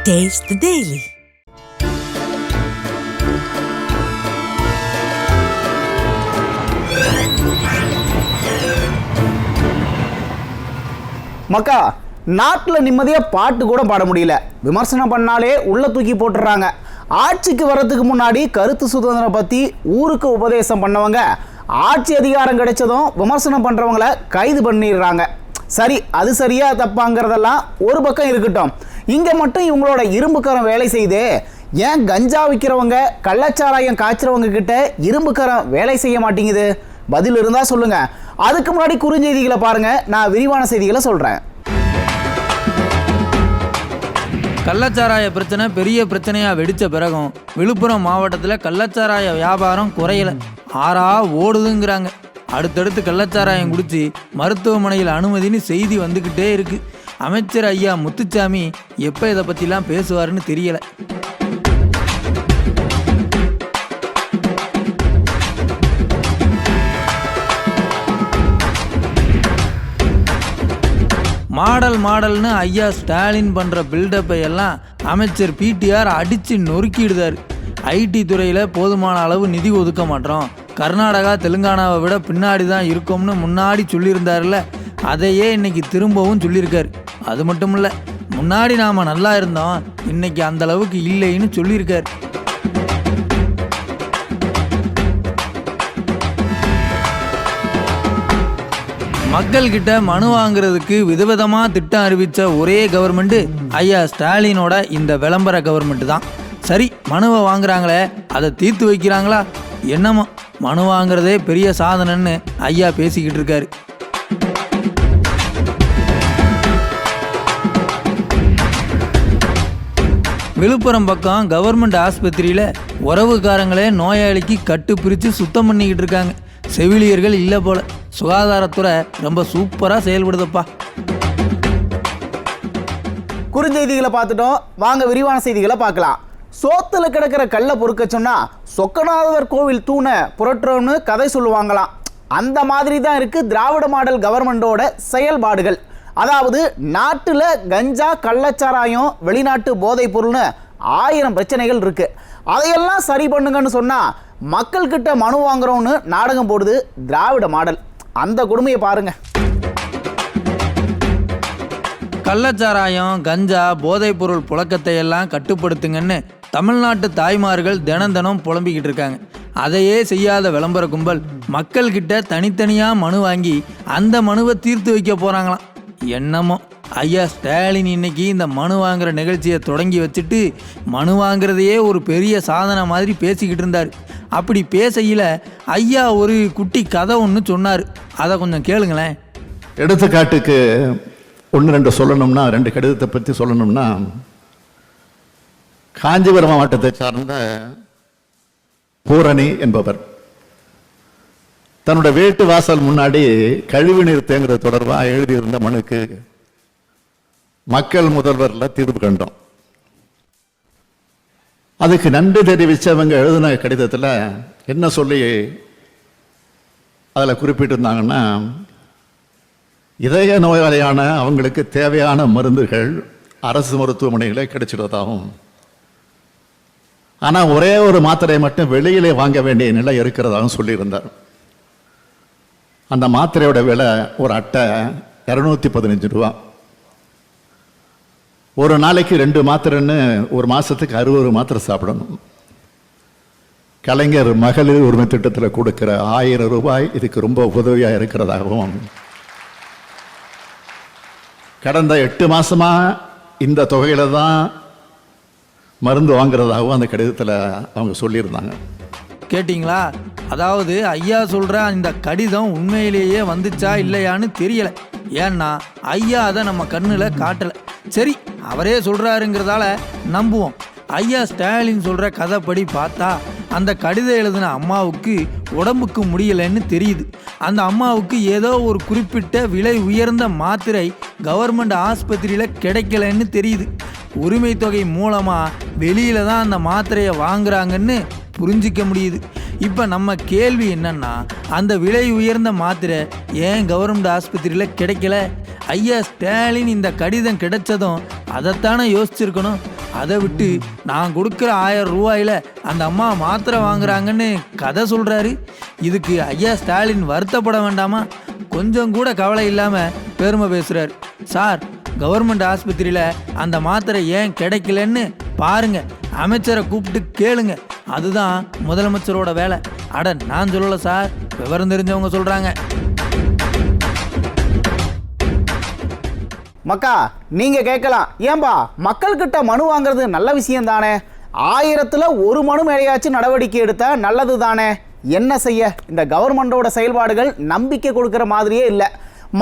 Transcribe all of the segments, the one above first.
Taste the Daily. மக்கா, நாட்டில் நிம்மதியாக பாட்டு கூட பாட முடியல. விமர்சனம் பண்ணாலே உள்ள தூக்கி போட்டுடுறாங்க. ஆட்சிக்கு வர்றதுக்கு முன்னாடி கருத்து சுதந்திரம் பற்றி ஊருக்கு உபதேசம் பண்ணவங்க ஆட்சி அதிகாரம் கிடைச்சதும் விமர்சனம் பண்ணுறவங்கள கைது பண்ணிடுறாங்க. சரி, அது சரியா தப்பாங்கிறதெல்லாம் ஒரு பக்கம் இருக்கட்டும். இங்கே மட்டும் இவங்களோட இரும்புக்கரம் வேலை செய்து ஏன் கஞ்சா விற்கிறவங்க கள்ளச்சாராயம் காய்ச்சறவங்க கிட்ட இரும்புக்கரம் வேலை செய்ய மாட்டேங்குது? பதில் இருந்தால் சொல்லுங்க. அதுக்கு முன்னாடி குறுஞ்செய்திகளை பாருங்க, நான் விரிவான செய்திகளை சொல்றேன். கள்ளச்சாராய பிரச்சனை பெரிய பிரச்சனையாக வெடித்த பிறகும் விழுப்புரம் மாவட்டத்தில் கள்ளச்சாராய வியாபாரம் குறையலை, ஆறா ஓடுதுங்கிறாங்க. அடுத்தடுத்து கள்ளச்சாராயம் குடித்து மருத்துவமனையில் அனுமதின்னு செய்தி வந்துக்கிட்டே இருக்குது. அமைச்சர் ஐயா முத்துச்சாமி எப்போ இதை பற்றிலாம் பேசுவாருன்னு தெரியலை. மாடல்னு ஐயா ஸ்டாலின் பண்ணுற பில்டப்பை எல்லாம் அமைச்சர் பிடிஆர் அடித்து நொறுக்கிடுதார். ஐடி துறையில் போதுமான அளவு நிதி ஒதுக்க மாட்டோம், கர்நாடகா தெலுங்கானாவை விட பின்னாடி தான் இருக்கோம்னு முன்னாடி சொல்லியிருந்தார்ல, அதையே இன்னைக்கு திரும்பவும் சொல்லியிருக்காரு. அது மட்டும் இல்லை, முன்னாடி நாம் நல்லா இருந்தோம், இன்னைக்கு அந்த அளவுக்கு இல்லைன்னு சொல்லியிருக்கார். மக்கள்கிட்ட மனு வாங்குறதுக்கு விதவிதமாக திட்டம் அறிவித்த ஒரே கவர்மெண்ட்டு ஐயா ஸ்டாலினோட இந்த விளம்பர கவர்மெண்ட்டு தான். சரி, மனுவை வாங்குறாங்களே, அதை தீர்த்து வைக்கிறாங்களா? என்னமோ மனு வாங்குறதே பெரிய சாதனைன்னு ஐயா பேசிக்கிட்டு இருக்காரு. விழுப்புரம் பக்கம் கவர்மெண்ட் ஆஸ்பத்திரியில் உறவுக்காரங்களே நோயாளிக்கு கட்டு பிரித்து சுத்தம் பண்ணிக்கிட்டு இருக்காங்க. செவிலியர்கள் இல்லை போல. சுகாதாரத்துறை ரொம்ப சூப்பராக செயல்படுதப்பா. குறுஞ்செய்திகளை பார்த்துட்டோம், வாங்க விரிவான செய்திகளை பார்க்கலாம். சோத்துல கிடக்கிற கல்லை பொறுக்க சொன்னா சொக்கநாதர் கோவில் தூணை புரட்டுறோம்னு கதை சொல்லுவாங்களாம். அந்த மாதிரி தான் இருக்கு திராவிட மாடல் கவர்மெண்டோட செயல்பாடுகள். அதாவது நாட்டில் கஞ்சா கள்ளச்சாராயம் வெளிநாட்டு போதைப் பொருள்னு 1000 பிரச்சனைகள் இருக்கு. அதையெல்லாம் சரி பண்ணுங்கன்னு சொன்னா மக்கள்கிட்ட மனு வாங்குறோம்னு நாடகம் போடுது திராவிட மாடல். அந்த கொடுமையை பாருங்க. கள்ளச்சாராயம் கஞ்சா போதைப் பொருள் புழக்கத்தை எல்லாம் கட்டுப்படுத்துங்கன்னு தமிழ்நாட்டு தாய்மார்கள் தினம் புலம்பிக்கிட்டு இருக்காங்க. அதையே செய்யாத விளம்பர கும்பல் மக்கள்கிட்ட தனித்தனியாக மனு வாங்கி அந்த மனுவை தீர்த்து வைக்க போகிறாங்களாம். என்னமோ ஐயா ஸ்டாலின் இன்னைக்கு இந்த மனு வாங்குற நிகழ்ச்சியை தொடங்கி வச்சுட்டு மனு வாங்குறதையே ஒரு பெரிய சாதனை மாதிரி பேசிக்கிட்டு இருந்தார். அப்படி பேசையில் ஐயா ஒரு குட்டி கதை ஒன்று சொன்னார், அதை கொஞ்சம் கேளுங்களேன். எடுத்துக்காட்டுக்கு 1-2 சொல்லணும்னா, 2 கடிதத்தை பற்றி சொல்லணும்னா, காஞ்சிபுரம் மாவட்டத்தை சார்ந்த பூரணி என்பவர் தன்னோட வீட்டு வாசல் முன்னாடி கழிவுநீர் தேங்குறது தொடர்பாக எழுதியிருந்த மனுக்கு மக்கள் முதல்வரில் தீர்வு கண்டோம். அதுக்கு நன்றி தெரிவித்தவங்க எழுதின கடிதத்தில் என்ன சொல்லி அதில் குறிப்பிட்டிருந்தாங்கன்னா, இதய நோயாளியான அவங்களுக்கு தேவையான மருந்துகள் அரசு மருத்துவமனைகளே கிடைச்சிடுறதாகவும், ஆனால் ஒரே ஒரு மாத்திரை மட்டும் வெளியிலே வாங்க வேண்டிய நிலை இருக்கிறதாகவும் சொல்லியிருந்தார். அந்த மாத்திரையோட விலை ஒரு அட்டை 215 ரூபா. ஒரு நாளைக்கு 2 மாத்திரைன்னு ஒரு மாதத்துக்கு 60 மாத்திரை சாப்பிடணும். கலைஞர் மகளிர் உரிமை திட்டத்தில் கொடுக்கிற 1000 ரூபாய் இதுக்கு ரொம்ப உதவியாக இருக்கிறதாகவும், கடந்த 8 மாசமா இந்த தொகையில தான் மருந்து வாங்குறதாகவும் அந்த கடிதத்தில் அவங்க சொல்லியிருந்தாங்க. கேட்டிங்களா? அதாவது ஐயா சொல்கிற இந்த கடிதம் உண்மையிலேயே வந்துச்சா இல்லையான்னு தெரியலை. ஏன்னா ஐயா அதை நம்ம கண்ணில் காட்டலை. சரி, அவரே சொல்கிறாருங்கிறதால நம்புவோம். ஐயா ஸ்டாலின் சொல்கிற கதைப்படி பார்த்தா அந்த கடிதம் எழுதின அம்மாவுக்கு உடம்புக்கு முடியலைன்னு தெரியுது. அந்த அம்மாவுக்கு ஏதோ ஒரு குறிப்பிட்ட விலை உயர்ந்த மாத்திரை கவர்மெண்ட் ஆஸ்பத்திரியில் கிடைக்கலன்னு தெரியுது. உரிமை தொகை மூலமாக வெளியில தான் அந்த மாத்திரையை வாங்குறாங்கன்னு புரிஞ்சிக்க முடியுது. இப்போ நம்ம கேள்வி என்னன்னா, அந்த விலை உயர்ந்த மாத்திரை ஏன் கவர்மெண்ட் ஆஸ்பத்திரியில் கிடைக்கல? ஐயா ஸ்டாலின் இந்த கடிதம் கிடைச்சதும் அதைத்தானே யோசிச்சிருக்கணும். அதை விட்டு நான் கொடுக்குற 1000 ரூபாயில அந்த அம்மா மாத்திரை வாங்குறாங்கன்னு கதை சொல்கிறாரு. இதுக்கு ஐயா ஸ்டாலின் வருத்தப்பட வேண்டாமா? கொஞ்சம் கூட கவலை இல்லாமல் பெருமை பேசுகிறார். சார், கவர்மெண்ட் ஆஸ்பத்திரியில் அந்த மாத்திரை ஏன் கிடைக்கலன்னு பாருங்க, அமைச்சரை கூப்பிட்டு கேளுங்க. அதுதான் முதலமைச்சரோட வேலை. அட, நான் சொல்லலை சார், விவரம் தெரிஞ்சவங்க சொல்கிறாங்க. மக்கா, நீங்க கேட்கலாம், ஏன்பா மக்கள்கிட்ட மனு வாங்குறது நல்ல விஷயம் தானே, 1000ல் 1 மனு மேலேயாச்சும் நடவடிக்கை எடுத்தா நல்லது தானே. என்ன செய்ய, இந்த கவர்மெண்டோட செயல்பாடுகள் நம்பிக்கை கொடுக்குற மாதிரியே இல்லை.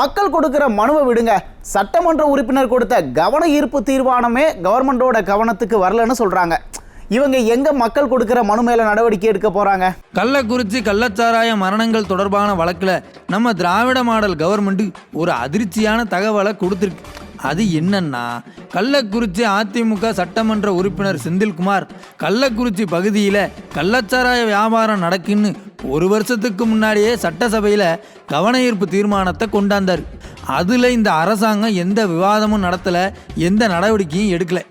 மக்கள் கொடுக்குற மனுவை விடுங்க, சட்டமன்ற உறுப்பினர் கொடுத்த கவன ஈர்ப்பு தீர்மானமே கவர்மெண்டோட கவனத்துக்கு வரலன்னு சொல்றாங்க. இவங்க எங்க மக்கள் கொடுக்குற மனு மேல நடவடிக்கை எடுக்க போறாங்க? கள்ளக்குறிச்சி கள்ளச்சாராய மரணங்கள் தொடர்பான வழக்கில் நம்ம திராவிட மாடல் கவர்மெண்ட் ஒரு அதிர்ச்சியான தகவலை கொடுத்துருக்கு. அது என்னன்னா, கள்ளக்குறிச்சி அதிமுக சட்டமன்ற உறுப்பினர் செந்தில்குமார் கள்ளக்குறிச்சி பகுதியில் கள்ளச்சாராய வியாபாரம் நடக்குன்னு 1 வருஷத்துக்கு முன்னாடியே சட்டசபையில் கவன ஈர்ப்பு தீர்மானத்தை கொண்டாந்தார். அதில் இந்த அரசாங்கம் எந்த விவாதமும் நடத்தலை, எந்த நடவடிக்கையும் எடுக்கலை.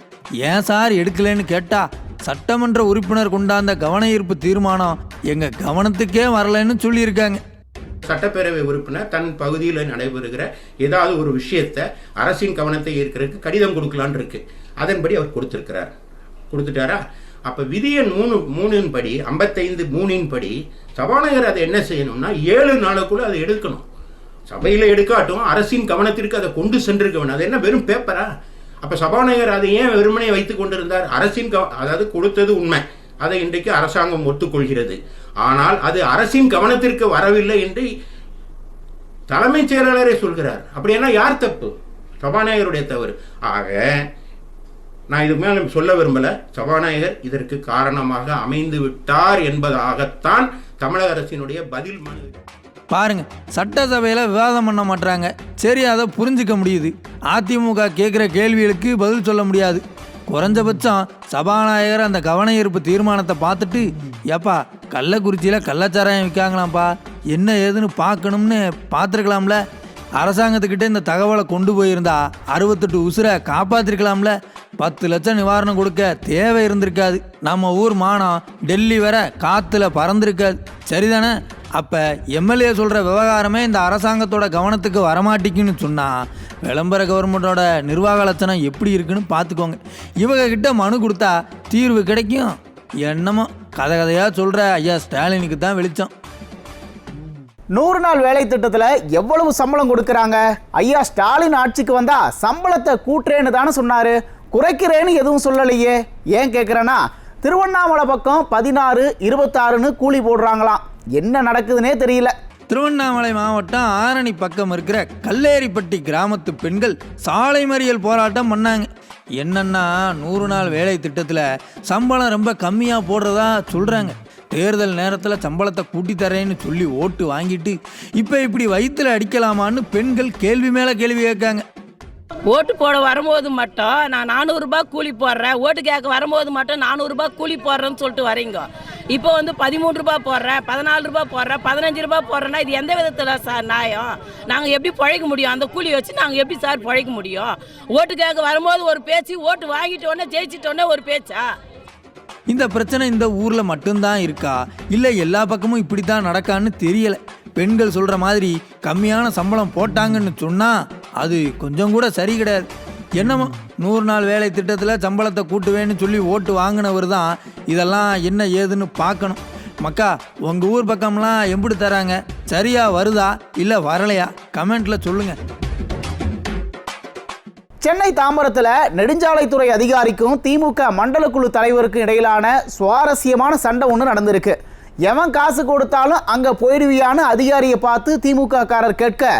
ஏன் சார் எடுக்கலைன்னு கேட்டால், சட்டமன்ற உறுப்பினர் கொண்டாந்த கவன ஈர்ப்பு தீர்மானம் எங்கள் கவனத்துக்கே வரலைன்னு சொல்லியிருக்காங்க. சட்டப்பேரவை உறுப்பினர் தன் பகுதியில் நடைபெறுகிற ஏதாவது ஒரு விஷயத்தை அரசின் கவனத்தை ஈர்க்கிறதுக்கு கடிதம் கொடுக்கலான் இருக்கு. அதன்படி அவர் கொடுத்துட்டாரா? அப்போ விதி எண் 3 படி 55(3) படி சபாநாயகர் அதை என்ன செய்யணும்னா 7 நாளுக்குள்ள அதை எடுக்கணும். சபையில் எடுக்காட்டும் அரசின் கவனத்திற்கு அதை கொண்டு சென்றிருக்க வேணும். அது என்ன வெறும் பேப்பரா? அப்போ சபாநாயகர் அதை ஏன் வெறுமனே வைத்துக் கொண்டிருந்தார்? அரசின் அதாவது கொடுத்தது உண்மை, அதை இன்றைக்கு அரசாங்கம் ஒத்துக்கொள்கிறது. ஆனால் அது அரசின் கவனத்திற்கு வரவில்லை என்று தலைமைச் செயலாளரே சொல்கிறார். அப்படின்னா யார் தப்பு? சபாநாயகருடைய தவறு. ஆக நான் இதுக்கு மேலே சொல்ல விரும்பல, சபாநாயகர் இதற்கு காரணமாக அமைந்து விட்டார் என்பதாகத்தான் தமிழக அரசினுடைய பதில் மனு. பாருங்க, சட்டசபையில் விவாதம் பண்ண மாட்டாங்க, சரி, அதை புரிஞ்சிக்க முடியுது. அதிமுக கேட்குற கேள்விகளுக்கு பதில் சொல்ல முடியாது. குறைஞ்சபட்சம் சபாநாயகர் அந்த கவன ஈர்ப்பு தீர்மானத்தை பார்த்துட்டு, ஏப்பா கள்ளக்குறிச்சியில் கள்ளச்சாராயம் விற்காங்களாம்ப்பா, என்ன ஏதுன்னு பார்க்கணும்னு பார்த்துருக்கலாம்ல. அரசாங்கத்துக்கிட்ட இந்த தகவலை கொண்டு போயிருந்தா 68 உசுரை காப்பாற்றிருக்கலாம்ல. 10 லட்சம் நிவாரணம் கொடுக்க தேவை இருந்திருக்காது. நம்ம ஊர் மானம் டெல்லி வர காற்றுல பறந்துருக்காது. சரிதானே? அப்போ எம்எல்ஏ சொல்கிற விவகாரமே இந்த அரசாங்கத்தோட கவனத்துக்கு வரமாட்டிக்குன்னு சொன்னால் விளம்பர கவர்மெண்ட்டோட நிர்வாக லட்சணம் எப்படி இருக்குன்னு பார்த்துக்கோங்க. இவங்க கிட்ட மனு கொடுத்தா தீர்வு கிடைக்கும். என்னமோ கதையாக சொல்கிற ஐயா ஸ்டாலினுக்கு தான் வெளிச்சம். 100 நாள் வேலை திட்டத்தில் எவ்வளவு சம்பளம் கொடுக்குறாங்க? ஐயா ஸ்டாலின் ஆட்சிக்கு வந்தா சம்பளத்தை கூட்டுறேன்னு தானே சொன்னாரு, குறைக்கிறேன்னு எதுவும் சொல்லலையே. ஏன் கேட்குறேன்னா, திருவண்ணாமலை பக்கம் 16, 26ன்னு கூலி போடுறாங்களாம். என்ன நடக்குதுன்னே தெரியல. திருவண்ணாமலை மாவட்டம் ஆரணி பக்கம் இருக்கிற கல்லேரிப்பட்டி கிராமத்து பெண்கள் சாலை மறியல் போராட்டம் பண்ணாங்க. என்னன்னா, 100 நாள் வேலை திட்டத்தில் சம்பளம் ரொம்ப கம்மியாக போடுறதா சொல்கிறாங்க. தேர்தல் நேரத்தில் சம்பளத்தை கூட்டி தரேன்னு சொல்லி ஓட்டு வாங்கிட்டு இப்போ இப்படி வயிற்றுல அடிக்கலாமான்னு பெண்கள் கேள்வி மேலே கேள்வி கேட்காங்க. ஓட்டு போட வரும்போது மட்டும் நான் 400 ரூபாய் கூலி போடுறேன், ஓட்டு கேட்க வரும்போது மட்டும் 400 ரூபாய் கூலி போடுறேன்னு சொல்லிட்டு வரீங்க. இப்போ 13 ரூபாய் போடுறேன், 14 ரூபாய் போடுறேன், 15 ரூபாய் போடுறேன்னா இது எந்த விதத்தில் சார் நியாயம்? நாங்கள் எப்படி பிழைக்க முடியும்? அந்த கூலி வச்சு நாங்கள் எப்படி சார் பிழைக்க முடியும்? ஓட்டு கேட்க வரும்போது ஒரு பேச்சு, ஓட்டு வாங்கிட்டோன்னே ஜெயிச்சிட்டோன்னே ஒரு பேச்சா? இந்த பிரச்சனை இந்த ஊரில் மட்டும்தான் இருக்கா, இல்லை எல்லா பக்கமும் இப்படி தான் நடக்கான்னு தெரியலை. பெண்கள் சொல்கிற மாதிரி கம்மியான சம்பளம் போட்டாங்கன்னு சொன்னால் அது கொஞ்சம் கூட சரி கிடையாது. என்னமோ 100 நாள் வேலை திட்டத்தில் சம்பளத்தை கூட்டுவேன்னு சொல்லி ஓட்டு வாங்கினவர் தான் இதெல்லாம் என்ன ஏதுன்னு பார்க்கணும். மக்கா, உங்கள் ஊர் பக்கம்லாம் எப்படி தராங்க? சரியாக வருதா இல்லை வரலையா? கமெண்ட்டில் சொல்லுங்கள். சென்னை தாம்பரத்தில் நெடுஞ்சாலைத்துறை அதிகாரிக்கும் திமுக மண்டல குழு தலைவருக்கும் இடையிலான சுவாரஸ்யமான சண்டை ஒன்று நடந்திருக்கு. எவன் காசு கொடுத்தாலும் அங்கே போயிடுவியான்னு அதிகாரியை பார்த்து திமுக காரர் கேட்க,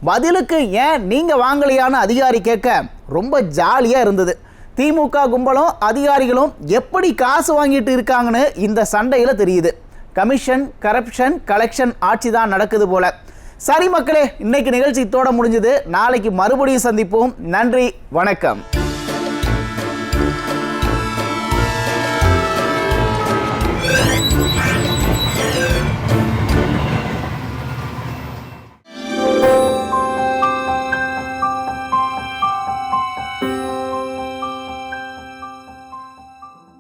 பதிலுக்கு ஏன் நீங்கள் வாங்கலையான்னு அதிகாரி கேட்க ரொம்ப ஜாலியாக இருந்தது. திமுக கும்பலும் அதிகாரிகளும் எப்படி காசு வாங்கிட்டு இருக்காங்கன்னு இந்த சண்டையில் தெரியுது. கமிஷன், கரப்ஷன், கலெக்ஷன் ஆட்சி தான் நடக்குது போல. சரி மக்களே, இன்னைக்கு நிகழ்ச்சி இதோட முடிஞ்சது. நாளைக்கு மறுபடியும் சந்திப்போம். நன்றி, வணக்கம்.